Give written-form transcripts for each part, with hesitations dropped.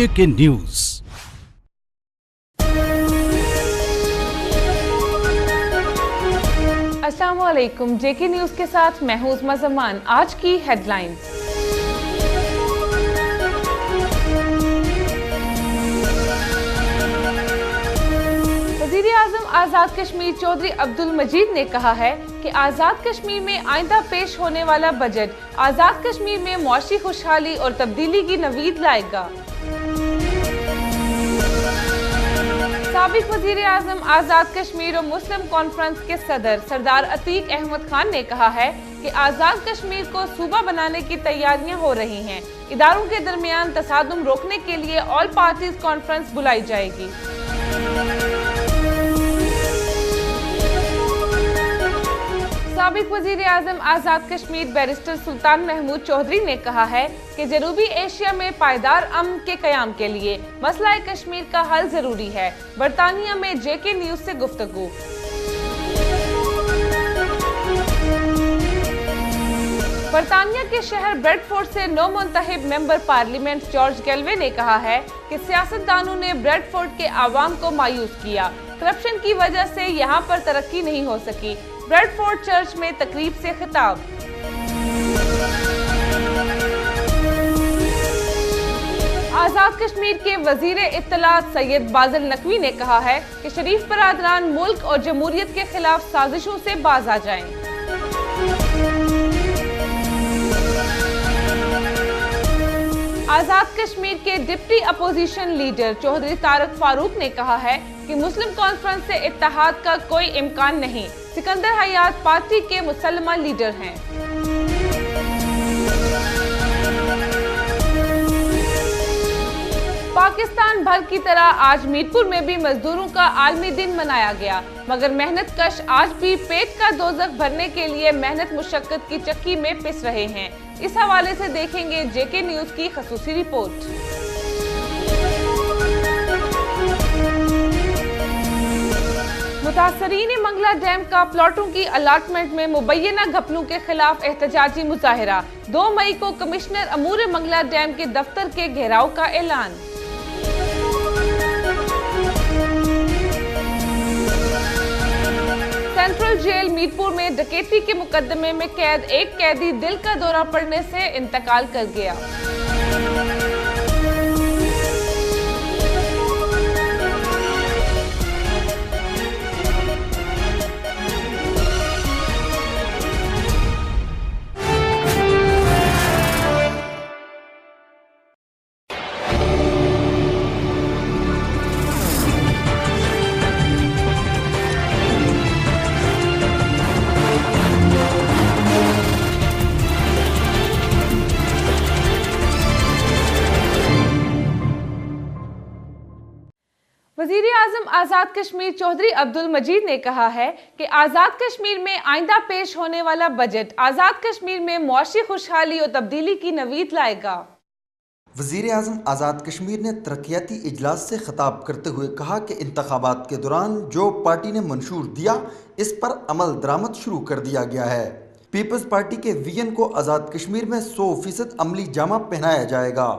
JK news. अस्सलाम वालेकुम, JK news के साथ मैं हूं उस्मा जमान। आज की हेडलाइंस। वज़ीर-ए-आज़म आज़ाद कश्मीर चौधरी अब्दुल मजीद ने कहा है कि आज़ाद कश्मीर में आइंदा पेश होने वाला बजट आज़ाद कश्मीर में मुआशी खुशहाली और तब्दीली की नवीद लाएगा। साबिक वज़ीर-ए-आज़म आज़ाद कश्मीर और मुस्लिम कॉन्फ्रेंस के सदर सरदार अतीक अहमद खान ने कहा है कि आज़ाद कश्मीर को सूबा बनाने की तैयारियां हो रही हैं। इदारों के दरमियान तसादुम रोकने के लिए ऑल पार्टीज कॉन्फ्रेंस बुलाई जाएगी। साबिक वज़ीर-ए-आज़म आज़ाद कश्मीर बैरिस्टर सुल्तान महमूद चौधरी ने कहा है कि जनूबी एशिया में पायदार अमन के क़याम के लिए मसला कश्मीर का हल जरूरी है। बरतानिया में JK न्यूज से गुफ्तगू। बरतानिया के शहर ब्रेडफोर्ड से नौ मुंतखब मेंबर पार्लियामेंट जॉर्ज गैलवे ने कहा है कि सियासतदानों ने ब्रेडफोर्ड के आवाम को मायूस किया। करप्शन की वजह से यहाँ पर तरक्की नहीं हो सकी। ब्रेडफोर्ड चर्च में तकरीब से खिताब। आज़ाद कश्मीर के वजीर इत्तलात सैयद बाज़िल नकवी ने कहा है कि शरीफ बरादरान मुल्क और जमहूरियत के खिलाफ साजिशों से बाज आ जाएं। आज़ाद कश्मीर के deputy opposition leader Chaudhry Tariq Farooq ने कहा है कि मुस्लिम कॉन्फ्रेंस से इत्तेहाद का कोई इम्कान नहीं। सिकंदर हयात पार्टी के मुसलमान लीडर हैं। पाकिस्तान भर की तरह आज मीरपुर में भी मजदूरों का आलमी दिन मनाया गया, मगर मेहनत कश आज भी पेट का दोजख भरने के लिए मेहनत मुशक्कत की चक्की में पिस रहे हैं। इस हवाले से देखेंगे JK न्यूज की खसूसी रिपोर्ट। मुतासरीन मंगला डैम का प्लॉटों की अलाटमेंट में मुबैना घपलों के खिलाफ एहतजाजी मुजाहिरा। 2 मई को कमिश्नर अमूर मंगला डैम के दफ्तर के घेराव का ऐलान। सेंट्रल जेल मीरपुर में डकैती के मुकदमे में कैद एक कैदी दिल का दौरा पड़ने से इंतकाल कर गया। वज़ीर-ए-आज़म आज़ाद कश्मीर चौधरी अब्दुल मजीद ने कहा है कि आज़ाद कश्मीर में आइंदा पेश होने वाला बजट आज़ाद कश्मीर में मुआशी खुशहाली और तब्दीली की नवीद लाएगा। वज़ीर-ए-आज़म आज़ाद कश्मीर ने तरक्याती इजलास से खिताब करते हुए कहा कि इंतखाबात के दौरान जो पार्टी ने मंशूर दिया इस पर अमल दरामद शुरू कर दिया गया है। पीपल्स पार्टी के विजन को आज़ाद कश्मीर में 100% अमली जामा पहनाया जाएगा।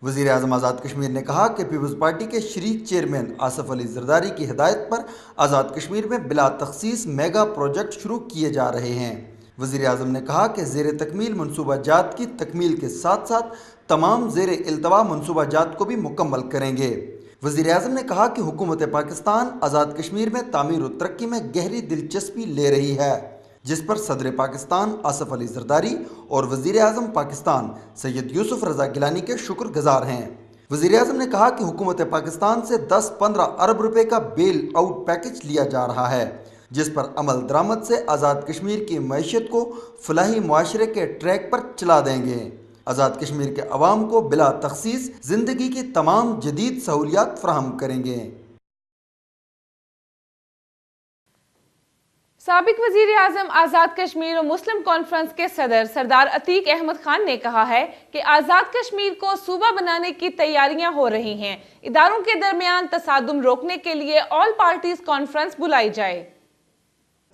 वज़ीर-ए-आज़म आज़ाद कश्मीर ने कहा कि पीपल्स पार्टी के शरीक चेयरमैन आसिफ अली ज़रदारी की हिदायत पर आज़ाद कश्मीर में बिला तखसीस मेगा प्रोजेक्ट शुरू किए जा रहे हैं। वज़ीर-ए-आज़म ने कहा कि ज़ेर तकमील मनसूबा जात की तकमील के साथ साथ तमाम ज़ेर इल्तवा मनसूबा जात को भी मुकम्मल करेंगे। वज़ीर-ए-आज़म ने कहा कि हुकूमत पाकिस्तान आज़ाद कश्मीर में तामीर और तरक्की में गहरी दिलचस्पी ले रही है, जिस पर सदर पाकिस्तान आसिफ अली ज़रदारी और वज़ीर-ए-आज़म पाकिस्तान सैयद यूसुफ रज़ा गिलानी के शुक्रगुज़ार हैं। वज़ीर-ए-आज़म ने कहा कि हुकूमत पाकिस्तान से 10-15 अरब रुपए का बेल आउट पैकेज लिया जा रहा है, जिस पर अमल दरामद से आज़ाद कश्मीर की मईशत को फलाही मुआशरे के ट्रैक पर चला देंगे। आज़ाद कश्मीर के अवाम को बिला तखसीस ज़िंदगी की तमाम जदीद सहूलियात फराहम करेंगे। साबिक वज़ीर-ए-आज़म आज़ाद कश्मीर और मुस्लिम कॉन्फ्रेंस के सदर सरदार अतीक अहमद खान ने कहा है कि आज़ाद कश्मीर को सूबा बनाने की तैयारियां हो रही हैं। इदारों के दरमियान तसादुम रोकने के लिए ऑल पार्टीज कॉन्फ्रेंस बुलाई जाए।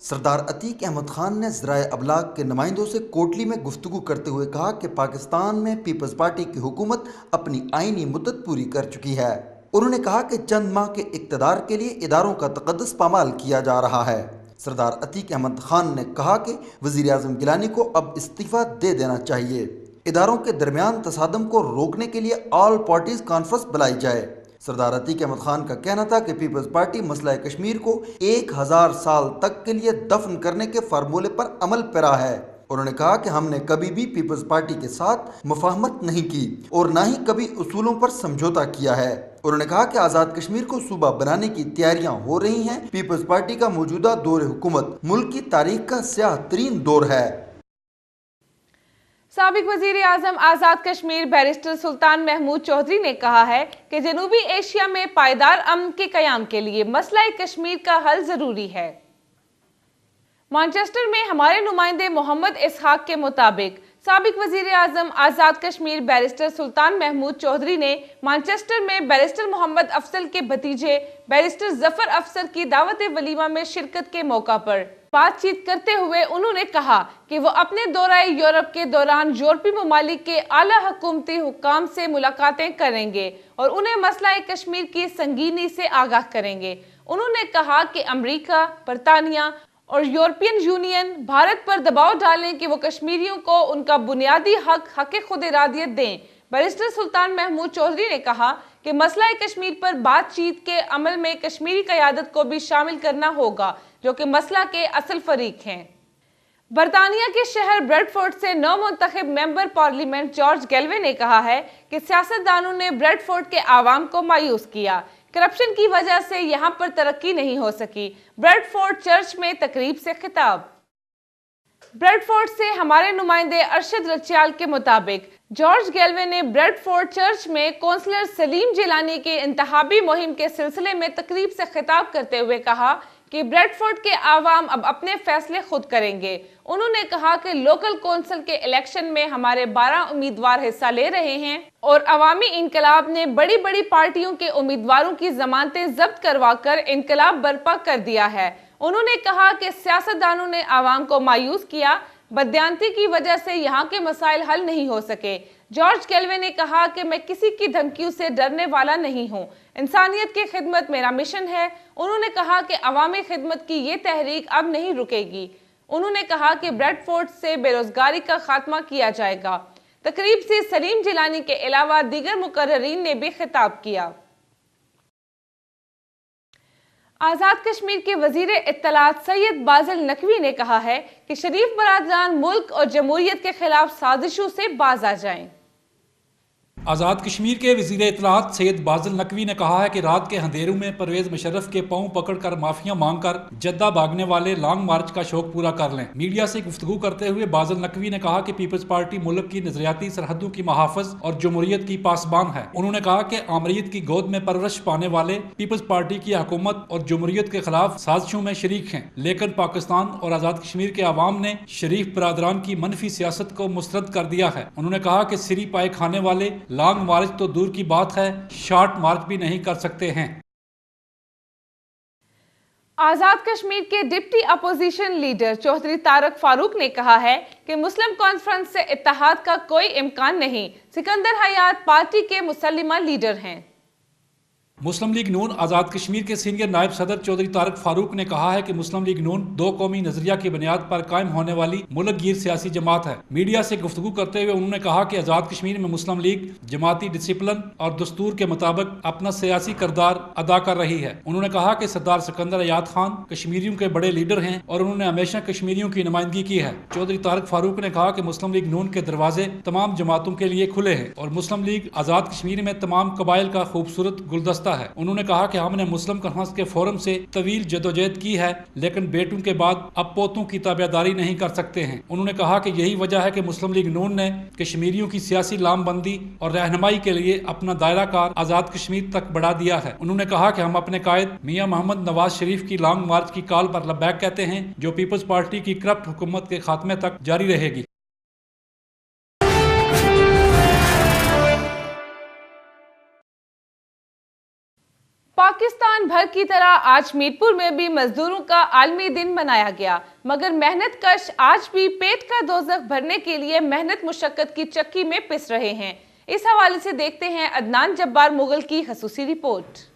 सरदार अतीक अहमद खान ने ज़राए अबलाग के नुमाइंदों से कोटली में गुफ्तगू करते हुए कहा कि पाकिस्तान में पीपल्स पार्टी की हुकूमत अपनी आईनी मुद्दत पूरी कर चुकी है। उन्होंने कहा कि चंद माह के इक़्तिदार के लिए इदारों का तक़द्दुस पामाल किया जा रहा है। सरदार अतीक अहमद खान ने कहा कि वज़ीर आज़म गिलानी को अब इस्तीफ़ा दे देना चाहिए। इदारों के दरमियान तसादम को रोकने के लिए ऑल पार्टीज़ कॉन्फ्रेंस बुलाई जाए। सरदार अतीक अहमद खान का कहना था कि पीपल्स पार्टी मसला कश्मीर को 1000 साल तक के लिए दफन करने के फार्मूले पर अमल पैरा है। उन्होंने कहा कि हमने कभी भी पीपल्स पार्टी के साथ मुफाहमत नहीं की और ना ही कभी उसूलों पर समझौता किया है। उन्होंने कहा कि आज़ाद कश्मीर को सूबा बनाने की तैयारियां हो रही हैं। पीपल्स पार्टी का मौजूदा दौर हुकूमत मुल्क की तारीख का स्याह तरीन दौर है। साबिक वजीर आजम आज़ाद कश्मीर बैरिस्टर सुल्तान महमूद चौधरी ने कहा है कि जनूबी एशिया में पायदार अमन के क़याम के लिए मसला कश्मीर का हल ज़रूरी है। मैनचेस्टर में हमारे नुमाइंदे मोहम्मद इसहाक के मुताबिक साबिक वजीर आजम आज़ाद कश्मीर बैरिस्टर सुल्तान महमूद चौधरी ने मैनचेस्टर में बैरिस्टर मोहम्मद अफजल के भतीजे बैरिस्टर जफर अफसर की दावत वलीमा में शिरकत के मौका पर बातचीत करते हुए उन्होंने कहा कि वो अपने दौरे यूरोप के दौरान यूरोपीय ममालिक के आला हुकूमती हुक्काम से मुलाकातें करेंगे और उन्हें मसला कश्मीर की संगीनी से आगाह करेंगे। उन्होंने कहा कि अमेरिका, बरतानिया और यूरोपियन यूनियन भारत पर दबाव डालें कि वो कश्मीरियों को उनका बुनियादी हक खुद इरादियत दें। बैरिस्टर सुल्तान महमूद चौधरी ने कहा कि मसला कश्मीर पर बातचीत के अमल में कश्मीरी क़यादत को भी शामिल करना होगा, जो कि मसला के असल फरीक हैं। बरतानिया के शहर ब्रेडफोर्ड से नौ मुंतखब मेंबर पार्लियामेंट जॉर्ज गैल्वे ने कहा है कि सियासतदानों ने ब्रेडफोर्ड के आवाम को मायूस किया। करप्शन की वजह से यहाँ पर तरक्की नहीं हो सकी। ब्रेडफोर्ड चर्च में तकरीब से खिताब। ब्रेडफोर्ड से हमारे नुमाइंदे अरशद रचियाल के मुताबिक जॉर्ज गैल्वे ने ब्रेडफोर्ड चर्च में कौंसलर सलीम जिलानी के इंतखाबी मुहिम के सिलसिले में तकरीब से खिताब करते हुए कहा कि ब्रेडफोर्ड के आवाम अब अपने फैसले खुद करेंगे। उन्होंने कहा कि लोकल कौंसिल के इलेक्शन में हमारे 12 उम्मीदवार हिस्सा ले रहे हैं और अवामी इनकलाब ने बड़ी बड़ी पार्टियों के उम्मीदवारों की जमानतें जब्त करवाकर इनकलाब बर्पा कर दिया है। उन्होंने कहा कि सियासतदानों ने आवाम को मायूस किया। बदयांती की वजह से यहाँ के मसाइल हल नहीं हो सके। जॉर्ज गैल्वे ने कहा कि मैं किसी की धमकियों से डरने वाला नहीं हूँ। इंसानियत की खिदमत मेरा मिशन है। उन्होंने कहा कि अवामी खिदमत की ये तहरीक अब नहीं रुकेगी। उन्होंने कहा कि ब्रेडफोर्ड से बेरोजगारी का खात्मा किया जाएगा। तकरीब से सलीम जिलानी के अलावा दीगर मुकर्ररीन ने भी खिताब किया। आज़ाद कश्मीर के वजीर इत्तलात सैयद बाज़िल नकवी ने कहा है कि शरीफ बरादरान मुल्क और जमहूरियत के खिलाफ साजिशों से बाज आ जाएं। आज़ाद कश्मीर के वज़ीर इत्तलात सैयद बाज़िल नकवी ने कहा है कि रात के अंधेरों में परवेज मुशर्रफ के पांव पकड़कर माफिया मांगकर जद्दा भागने वाले लॉन्ग मार्च का शौक पूरा कर लें। मीडिया से गुफ्तगू करते हुए बाज़िल नकवी ने कहा कि पीपल्स पार्टी मुल्क की नजरियाती सरहदों की महाफिज और जमहूरियत की पासबान है। उन्होंने कहा कि आमरीत की गोद में परवरिश पाने वाले पीपल्स पार्टी की हुकूमत और जमहूरियत के खिलाफ साजिशों में शरीक हैं, लेकिन पाकिस्तान और आज़ाद कश्मीर के अवाम ने शरीफ बरादरान की मनफी सियासत को मुस्तरद कर दिया है। उन्होंने कहा कि सिरी पाए खाने वाले लॉन्ग मार्च तो दूर की बात है, शॉर्ट मार्च भी नहीं कर सकते हैं। आज़ाद कश्मीर के deputy opposition leader Chaudhry Tariq Farooq ने कहा है कि मुस्लिम कॉन्फ्रेंस से इत्तेहाद का कोई इम्कान नहीं। सिकंदर हयात पार्टी के मुसल्लिमा लीडर हैं। मुस्लिम लीग नून आज़ाद कश्मीर के सीनियर नायब सदर चौधरी तारक फारूक ने कहा है कि मुस्लिम लीग नून दो कौमी नजरिया की बुनियाद पर कायम होने वाली मुल्क गिर सियासी जमात है। मीडिया से गुफ्तगू करते हुए उन्होंने कहा कि आज़ाद कश्मीर में मुस्लिम लीग जमाती डिसिप्लिन और दस्तूर के मुताबिक अपना सियासी किरदार अदा कर रही है। उन्होंने कहा कि सरदार सिकंदर हयात खान कश्मीरियों के बड़े लीडर हैं और उन्होंने हमेशा कश्मीरियों की नुमाइंदगी की है। चौधरी तारक फारूक ने कहा कि मुस्लिम लीग नून के दरवाजे तमाम जमातों के लिए खुले हैं और मुस्लिम लीग आज़ाद कश्मीर में तमाम कबाइल का खूबसूरत गुलदस्ता है। उन्होंने कहा कि हमने मुस्लिम कॉन्फ्रेंस के फोरम से तवील जदोजहद की है, लेकिन बेटों के बाद अब पोतों की ताबेदारी नहीं कर सकते हैं। उन्होंने कहा कि यही वजह है कि मुस्लिम लीग नून ने कश्मीरियों की सियासी लामबंदी और रहनुमाई के लिए अपना दायरा कार आज़ाद कश्मीर तक बढ़ा दिया है। उन्होंने कहा कि हम अपने कायद मियां मोहम्मद नवाज शरीफ की लॉन्ग मार्च की कॉल पर लब्बैक कहते हैं, जो पीपल्स पार्टी की करप्ट हुकूमत के खात्मे तक जारी रहेगी। पाकिस्तान भर की तरह आज मीरपुर में भी मजदूरों का आलमी दिन मनाया गया, मगर मेहनत कश आज भी पेट का दोज़ख भरने के लिए मेहनत मुशक्कत की चक्की में पिस रहे हैं। इस हवाले से देखते हैं अदनान जब्बार मुगल की खसूसी रिपोर्ट।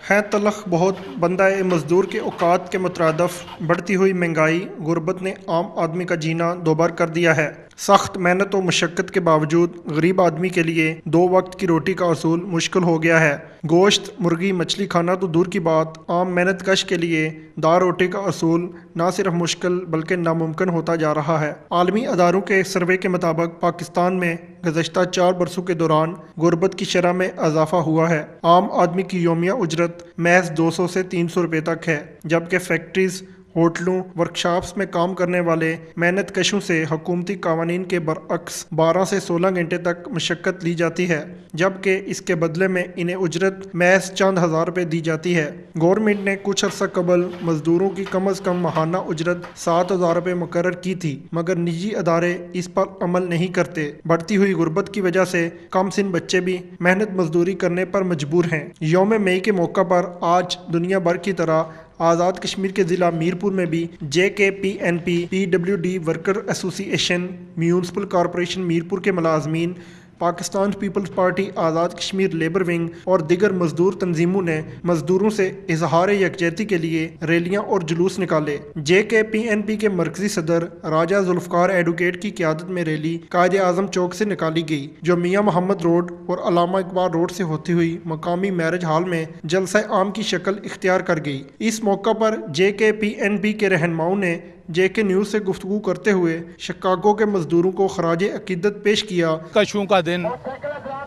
है तलख बहुत बंदाए मज़दूर के औकात के मुतरादफ बढ़ती हुई महंगाई गुर्बत ने आम आदमी का जीना दोबार कर दिया है। सख्त मेहनत और मशक्क़त के बावजूद गरीब आदमी के लिए 2 वक्त की रोटी का असूल मुश्किल हो गया है। गोश्त, मुर्गी, मछली खाना तो दूर की बात, आम मेहनत कश के लिए दाल रोटी का असूल न सिर्फ मुश्किल बल्कि नामुमकिन होता जा रहा है। आलमी अदारों के सर्वे के मुताबिक पाकिस्तान में गुज़श्ता 4 बरसों के दौरान गुर्बत की शरह में इजाफा हुआ है। आम आदमी की यौमिया उजरत महज 200 से 300 रुपये तक है, जबकि फैक्ट्रीज़, होटलों, वर्कशॉप्स में काम करने वाले मेहनत कशों से हुकूमती कावानीन के बरअक्स 12 से 16 घंटे तक मशक्क़त ली जाती है, जबकि इसके बदले में इन्हें उजरत महज चंद हज़ार रुपये दी जाती है। गवर्नमेंट ने कुछ अर्सा कबल मज़दूरों की कम अज़ कम माहाना उजरत 7,000 रुपये मुकर्रर की थी, मगर निजी अदारे इस पर अमल नहीं करते। बढ़ती हुई गुर्बत की वजह से कम सिन बच्चे भी मेहनत मजदूरी करने पर मजबूर हैं। यौम मई के मौका पर आज दुनिया भर की तरह आज़ाद कश्मीर के ज़िला मीरपुर में भी JKPNP PWD worker association, municipal corporation Mirpur के मुलाजमीन, Pakistan peoples party Azad Kashmir labour wing और दिगर मजदूर तंजीमों ने मजदूरों से इजहार यकजहती के लिए रैलियां और जुलूस निकाले। JKPNP के मरकजी सदर राजा जुल्फ़कार एडवोकेट की क़यादत में रैली कायदे आज़म चौक से निकाली गई, जो मियाँ मोहम्मद रोड और अलामा इकबाल रोड से होती हुई मकामी मैरिज हॉल में जलसा आम की शक्ल इख्तियार कर गई। इस मौका पर JKPNP के रहनुमाओं ने JK न्यूज़ से गुफ्तगू करते हुए शिकागो के मजदूरों को खराज अकीदत पेश किया। कशों का दिन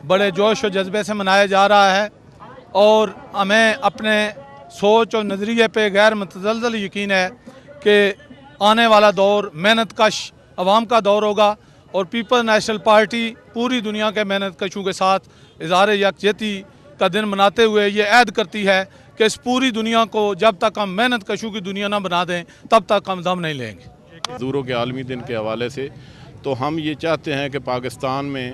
बड़े जोश और जज्बे से मनाया जा रहा है और हमें अपने सोच और नज़रिए पे गैर मुतज़लज़ल यकीन है कि आने वाला दौर मेहनत कश अवाम का दौर होगा और पीपल्स नेशनल पार्टी पूरी दुनिया के मेहनत कशों के साथ इज़हार यकजहती का दिन मनाते हुए ये ऐद करती है कि इस पूरी दुनिया को जब तक हम मेहनत कशों की दुनिया ना बना दें तब तक हम दम नहीं लेंगे। मज़दूरों के आलमी दिन के हवाले से तो हम ये चाहते हैं कि पाकिस्तान में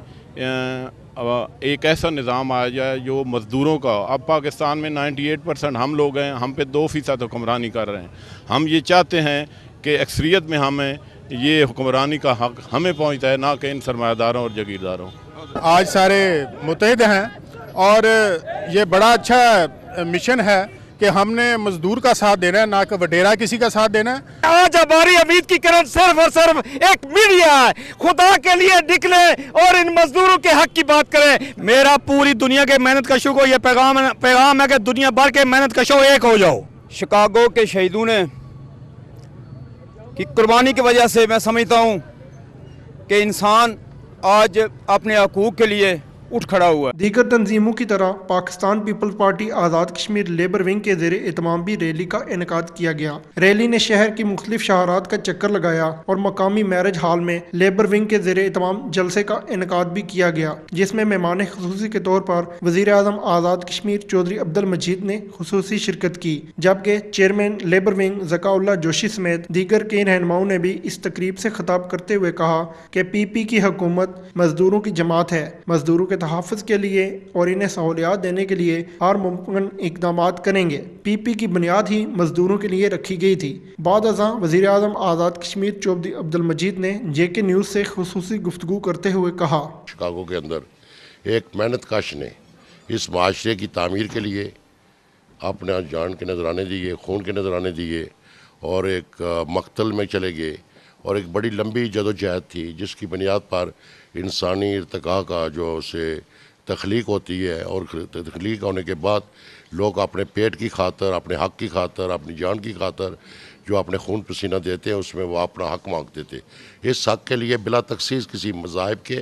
एक ऐसा निज़ाम आ जाए जो मज़दूरों का, अब पाकिस्तान में 98% हम लोग हैं, हम पे 2% हुक्मरानी कर रहे हैं। हम ये चाहते हैं कि अक्सरियत में हमें ये हुक्मरानी का हक़ हमें पहुँचता है, ना कि इन सरमायादारों और जागीरदारों। आज सारे मुत्तहिद हैं और ये बड़ा अच्छा मिशन है कि हमने मजदूर का साथ देना है, ना कि वडेरा किसी का साथ देना है। आज हमारी उम्मीद की किरण सिर्फ और सिर्फ एक मीडिया है, खुदा के लिए निकले और इन मजदूरों के हक की बात करें। मेरा पूरी दुनिया के मेहनत कशों को यह पैगाम है कि दुनिया भर के मेहनत कशों एक हो जाओ। शिकागो के शहीदों ने की कुर्बानी की वजह से मैं समझता हूँ कि इंसान आज अपने हकूक़ के लिए उठ खड़ा हुआ। दीगर तंजीमों की तरह Pakistan peoples party Azad Kashmir labour wing के ज़ेरे एहतमाम भी रैली का इनेकाद किया गया। रैली ने शहर की मुख्तलिफ शहरात का चक्कर लगाया और मकामी मैरिज हॉल में लेबर विंग के ज़ेरे एहतमाम जलसे का इनेकाद भी किया गया, जिसमें मेहमान खुसूसी के तौर पर वज़ीर आज़म आज़ाद कश्मीर चौधरी अब्दुल मजीद ने खुसूसी शिरकत की, जबकि chairman labour wing Zakaullah Joshi समेत दीगर कई रहनुमाओं ने भी इस तकरीब से खिताब करते हुए कहा कि PP की हुकूमत मजदूरों की जमात है। मजदूरों के तहफ़्फ़ुज़ के लिए और इन्हें सहूलियात देने के लिए हर मुमकिन इक़दामात करेंगे। PP की बुनियाद ही मजदूरों के लिए रखी गई थी। बाद अज़ां वज़ीर आज़म आज़ाद कश्मीर चौधरी अब्दुल मजीद ने JK न्यूज़ से खुसूसी गुफ्तगू करते हुए कहा, शिकागो के अंदर एक मेहनत कश ने इस माशरे की तामीर के लिए अपने जान के नजराने दिए, खून के नजराने दिए और एक मकतल में चले गए और एक बड़ी लंबी जदोजहद थी, जिसकी बुनियाद पर इंसानी इर्तिका का जो उसे तख्लीक होती है और तख्लीक होने के बाद लोग अपने पेट की खातर, अपने हक़ की खातर, अपनी जान की खातर जो अपने खून पसीना देते हैं उसमें वो अपना हक़ मांगते थे। इस हक़ के लिए बिला तखसीस किसी मज़ाहिब के,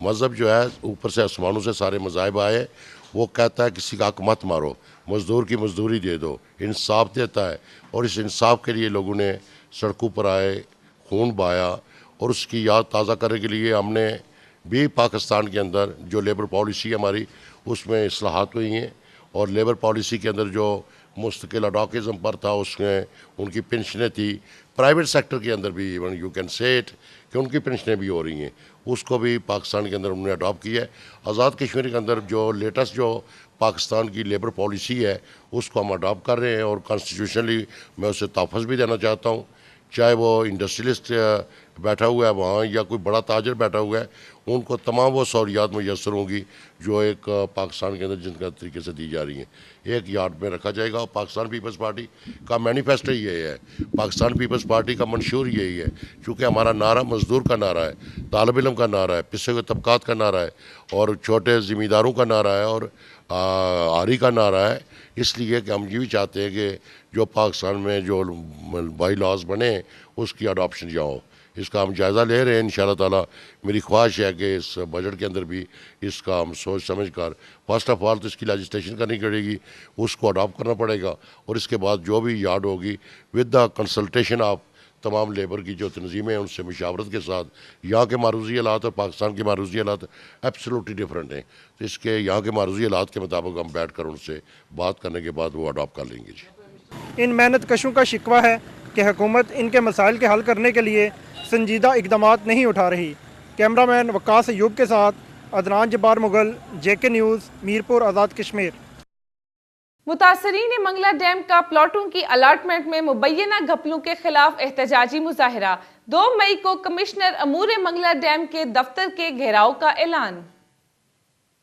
मज़हब जो है ऊपर से आसमानों से सारे मज़ाहिब आए, वो कहता है किसी का हक़ मत मारो, मज़दूर की मज़दूरी दे दो, इंसाफ देता है। और इस इंसाफ के लिए लोगों ने सड़कों पर आए, खून बहाया और उसकी याद ताज़ा करने के लिए हमने भी पाकिस्तान के अंदर जो लेबर पॉलिसी हमारी उसमें इस्लाहात हुई हैं और लेबर पॉलिसी के अंदर जो मुस्तकिल अडॉकिज़म पर था उसमें उनकी पेंशनें थी। प्राइवेट सेक्टर के अंदर भी even you can say it कि उनकी पेंशनें भी हो रही हैं, उसको भी पाकिस्तान के अंदर उन्होंने अडॉप्ट किया है। आज़ाद कश्मीर के अंदर जो लेटेस्ट जो پاکستان کی لیبر پالیسی ہے اس کو ہم اڈاپٹ کر رہے ہیں، اور کانسٹیٹیوشنلی میں اسے تحفظ بھی دینا چاہتا ہوں، چاہے وہ انڈسٹریلسٹ بیٹھا ہوا ہے وہاں یا کوئی بڑا تاجر بیٹھا ہوا ہے، ان کو تمام وہ سہولیات میسر ہوں گی جو ایک پاکستان کے اندر جن کا طریقے سے دی جا رہی ہیں، ایک یارڈ میں رکھا جائے گا۔ پاکستان پیپلز پارٹی کا مینیفیسٹو یہی ہے، پاکستان پیپلز پارٹی کا منشور یہی ہے، چونکہ ہمارا نعرہ مزدور کا نعرہ ہے، طالب علم کا نعرہ ہے، پسے ہوئے طبقات کا نعرہ ہے، اور چھوٹے زمینداروں کا نعرہ ہے، اور آری کا نعرہ ہے، اس لیے کہ ہم یہ بھی چاہتے ہیں کہ جو پاکستان میں جو بائی لاز بنے اس کی اڈاپشن یہاں ہو۔ اس کا ہم جائزہ لے رہے ہیں انشاءاللہ تعالیٰ۔ میری خواہش ہے کہ اس بجٹ کے اندر بھی اس کا ہم سوچ سمجھ کر فرسٹ آف آل تو اس کی لیجسلیشن کرنی پڑے گی، اس کو اڈاپٹ کرنا پڑے گا، اور اس کے بعد جو بھی یارڈ ہوگی ود دا کنسلٹیشن آف تمام لیبر کی جو تنظیمیں ہیں ان سے مشاورت کے ساتھ، یہاں کے معروضی حالات اور پاکستان کے معروضی حالات ایبسولوٹلی ڈفرینٹ ہیں، تو اس کے یہاں کے معروضی حالات کے مطابق ہم بیٹھ کر ان سے بات کرنے کے بعد وہ اڈاپٹ کر لیں گے۔ جی، ان محنت کشوں کا شکوہ ہے کہ حکومت ان کے مسائل کے حل کرنے کے لیے سنجیدہ اقدامات نہیں اٹھا رہی۔ کیمرہ مین وقاص ایوب کے ساتھ عدنان جبار مغل، JK نیوز، میرپور، آزاد کشمیر۔ متاثرین منگلا ڈیم کا پلاٹوں کی الاٹمنٹ میں مبینہ گھپلوں کے خلاف احتجاجی مظاہرہ، 2 مئی کو کمشنر امور منگلا ڈیم کے دفتر کے گھیراؤ کا اعلان۔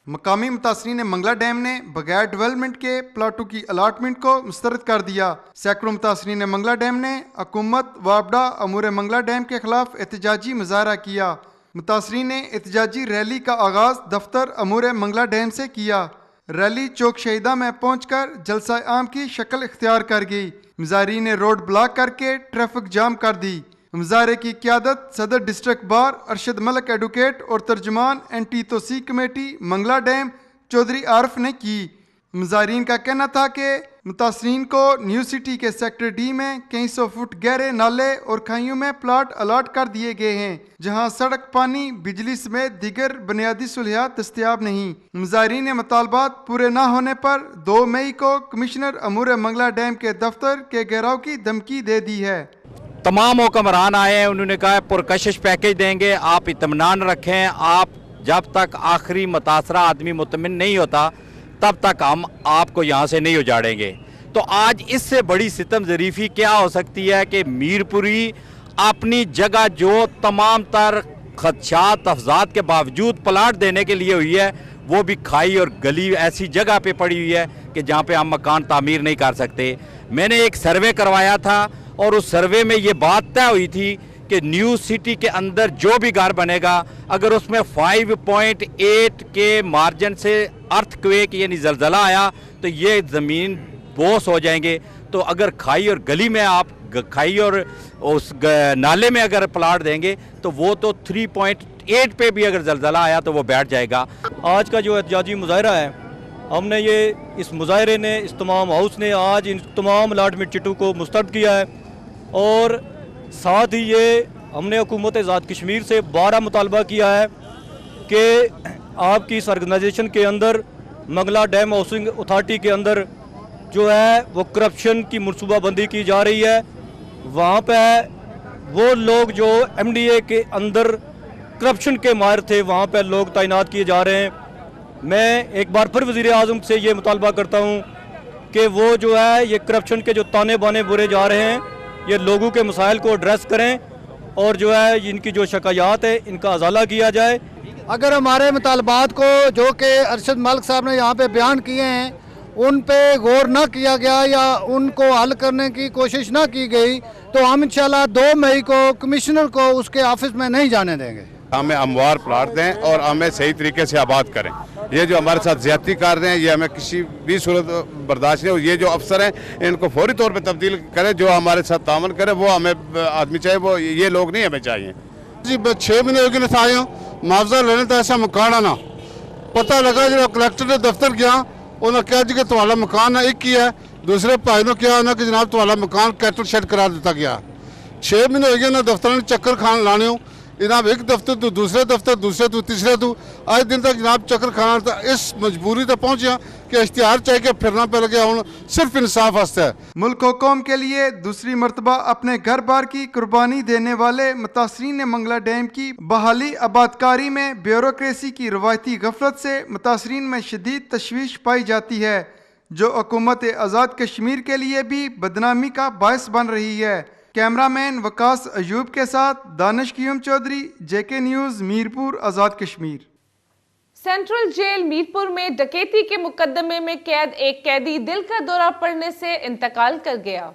مقامی متاثرین منگلا ڈیم نے بغیر ڈیولپمنٹ کے پلاٹوں کی الاٹمنٹ کو مسترد کر دیا۔ سینکڑوں متاثرین منگلا ڈیم نے حکومت وابڈا امور منگلا ڈیم کے خلاف احتجاجی مظاہرہ کیا۔ متاثرین نے احتجاجی ریلی کا آغاز دفتر امور منگلا ڈیم سے کیا۔ ریلی چوک شہیدہ میں پہنچ کر جلسہ عام کی شکل اختیار کر گئی۔ مظاہرین نے روڈ بلاک کر کے ٹریفک جام کر دی۔ مظاہرے کی قیادت صدر district bar Arshad Malik advocate اور ترجمان اینٹی توسیع کمیٹی منگلا ڈیم چودھری عارف نے کی۔ مظاہرین کا کہنا تھا کہ متاثرین کو نیو سٹی کے سیکٹر ڈی میں کئی 100 فٹ گہرے نالے اور کھائیوں میں پلاٹ الاٹ کر دیے گئے ہیں جہاں سڑک، پانی، بجلی سمیت دیگر بنیادی سہولیات دستیاب نہیں۔ مظاہرین نے مطالبات پورے نہ ہونے پر 2 مئی کو کمشنر امور منگلا ڈیم کے دفتر کے گھیراؤ کی دھمکی دے دی ہے۔ تمام حکمران آئے ہیں، انہوں نے کہا ہے پرکشش پیکج دیں گے، آپ اطمینان رکھیں، آپ جب تک آخری متاثرہ آدمی مطمئن نہیں ہوتا تب تک ہم آپ کو یہاں سے نہیں اجاڑیں گے۔ تو آج اس سے بڑی ستم ظریفی کیا ہو سکتی ہے کہ میرپوری اپنی جگہ جو تمام تر خدشات افزاد کے باوجود پلاٹ دینے کے لیے ہوئی ہے، وہ بھی کھائی اور گلی ایسی جگہ پہ پڑی ہوئی ہے کہ جہاں پہ ہم مکان تعمیر نہیں کر سکتے۔ میں نے ایک سروے کروایا تھا اور اس سروے میں یہ بات طے ہوئی تھی کہ نیو سٹی کے اندر جو بھی گھر بنے گا اگر اس میں 5.8 کے مارجن سے ارتھ کویک یعنی زلزلہ آیا تو یہ زمین بوس ہو جائیں گے۔ تو اگر کھائی اور گلی میں آپ کھائی اور اس نالے میں اگر پلاٹ دیں گے تو وہ تو 3.8 پہ بھی اگر زلزلہ آیا تو وہ بیٹھ جائے گا۔ آج کا جو احتجاجی مظاہرہ ہے، ہم نے یہ اس مظاہرے نے اس تمام ہاؤس نے آج ان تمام الاٹمنٹ چٹوں کو مسترد کیا ہے، اور ساتھ ہی یہ ہم نے حکومت آزاد کشمیر سے 12 مطالبہ کیا ہے کہ آپ کی اس آرگنائزیشن کے اندر منگلا ڈیم ہاؤسنگ اتھارٹی کے اندر جو ہے وہ کرپشن کی منصوبہ بندی کی جا رہی ہے۔ وہاں پہ وہ لوگ جو MDA کے اندر کرپشن کے ماہر تھے وہاں پہ لوگ تعینات کیے جا رہے ہیں۔ میں ایک بار پھر وزیر اعظم سے یہ مطالبہ کرتا ہوں کہ وہ جو ہے یہ کرپشن کے جو تانے بانے برے جا رہے ہیں یہ لوگوں کے مسائل کو ایڈریس کریں اور جو ہے ان کی جو شکایات ہے ان کا ازالہ کیا جائے۔ اگر ہمارے مطالبات کو جو کہ ارشد ملک صاحب نے یہاں پہ بیان کیے ہیں ان پہ غور نہ کیا گیا یا ان کو حل کرنے کی کوشش نہ کی گئی تو ہم انشاءاللہ 2 مئی کو کمشنر کو اس کے آفس میں نہیں جانے دیں گے۔ ہمیں ہموار پلاٹ دیں اور ہمیں صحیح طریقے سے آباد کریں۔ یہ جو ہمارے ساتھ زیادتی کر رہے ہیں یہ ہمیں کسی بھی صورت برداشت نہیں، اور یہ جو افسر ہیں ان کو فوری طور پہ تبدیل کریں، جو ہمارے ساتھ تعاون کرے وہ ہمیں آدمی چاہیے، وہ یہ لوگ نہیں ہمیں چاہیے۔ جی 6 مہینے ہوگی نہ آئے معاوضہ لینے تو ایسا مکان آنا پتہ لگا جب کلیکٹر نے دفتر گیا انہوں نے کہا جی کہ تمہارا مکان ایک ہی ہے، دوسرے بھائی نے کیا نا کہ جناب تمہارا مکان کیٹل شیڈ کرا دیتا گیا۔ 6 مہینے ہو گئے نہ دفتر نے چکر کھان لانے ہوں، जनाब एक दफ्तर तो दूसरे दफ्तर, दूसरे तो तीसरे तो, आज दिन तक जनाब चक्कर खाना था। इस मजबूरी तक पहुँचे कि इश्तिहार चाहिए कि फिरना पड़ गया हूँ, सिर्फ इंसाफ वास्ते है। मुल्क व कौम के लिए दूसरी मरतबा अपने घर बार की कुर्बानी देने वाले मुतासरीन मंगला डैम की बहाली आबादकारी में ब्यूरोक्रेसी की रवायती गफलत से मुतासरीन में शदीद तशवीश पाई जाती है, जो हुकूमत आज़ाद कश्मीर के लिए भी बदनामी का बायस बन रही है। कैमरामैन वकास अयूब के साथ दानिश कीम चौधरी, जेके news, Mirpur, Azad Kashmir. Central jail Mirpur में डकैती के मुकदमे में कैद एक कैदी दिल का दौरा पड़ने से इंतकाल कर गया।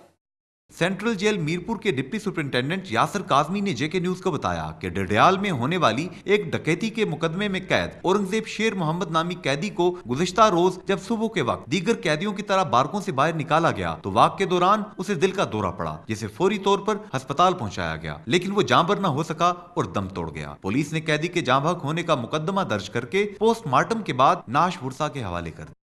सेंट्रल जेल मीरपुर के डिप्टी सुपरिंटेंडेंट यासिर काजमी ने जेके न्यूज को बताया कि डडियाल में होने वाली एक डकैती के मुकदमे में कैद औरंगजेब शेर मोहम्मद नामी कैदी को गुज़िश्ता रोज जब सुबह के वक्त दीगर कैदियों की तरह बारकों से बाहर निकाला गया तो वाक़ के दौरान उसे दिल का दौरा पड़ा, जिसे फौरी तौर पर अस्पताल पहुंचाया गया, लेकिन वो जांबर न हो सका और दम तोड़ गया। पुलिस ने कैदी के जाँ बहक होने का मुकदमा दर्ज करके पोस्टमार्टम के बाद नाश वुरसा के हवाले कर दिया।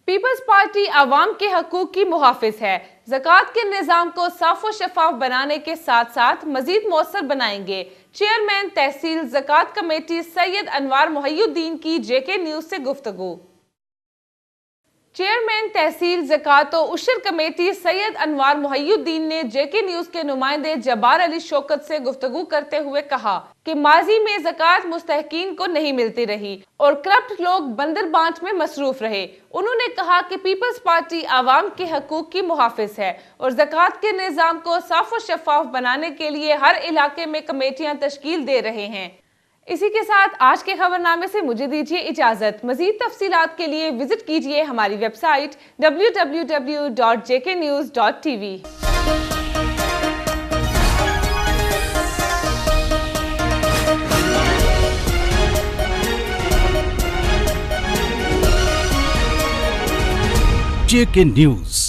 पीपल्स पार्टी आवाम के हकूक की मुहाफिज है। ज़कात के निज़ाम को साफ व शफाफ बनाने के साथ साथ मजीद मौसर बनाएंगे। चेयरमैन तहसील ज़कात कमेटी सैयद अनवार मोहिउद्दीन की जेके न्यूज़ से गुफ्तगू। चेयरमैन तहसील ज़कात और उशर कमेटी सैयद अनवार मोहिउद्दीन ने जेके न्यूज़ के नुमाइंदे जब्बार अली शौकत से गुफ्तगू करते हुए कहा कि माजी में ज़कात मुस्तहकीन को नहीं मिलती रही और करप्ट लोग बंदर बांट में मसरूफ रहे। उन्होंने कहा कि पीपल्स पार्टी आवाम के हकूक की मुहाफिज है और ज़कात के निज़ाम को साफ व शफाफ बनाने के लिए हर इलाके में कमेटियां तश्कील दे रहे हैं। इसी के साथ आज के खबरनामे से मुझे दीजिए इजाजत। मजीद तफसीलात के लिए विजिट कीजिए हमारी वेबसाइट www.jknews.tv। जेके न्यूज।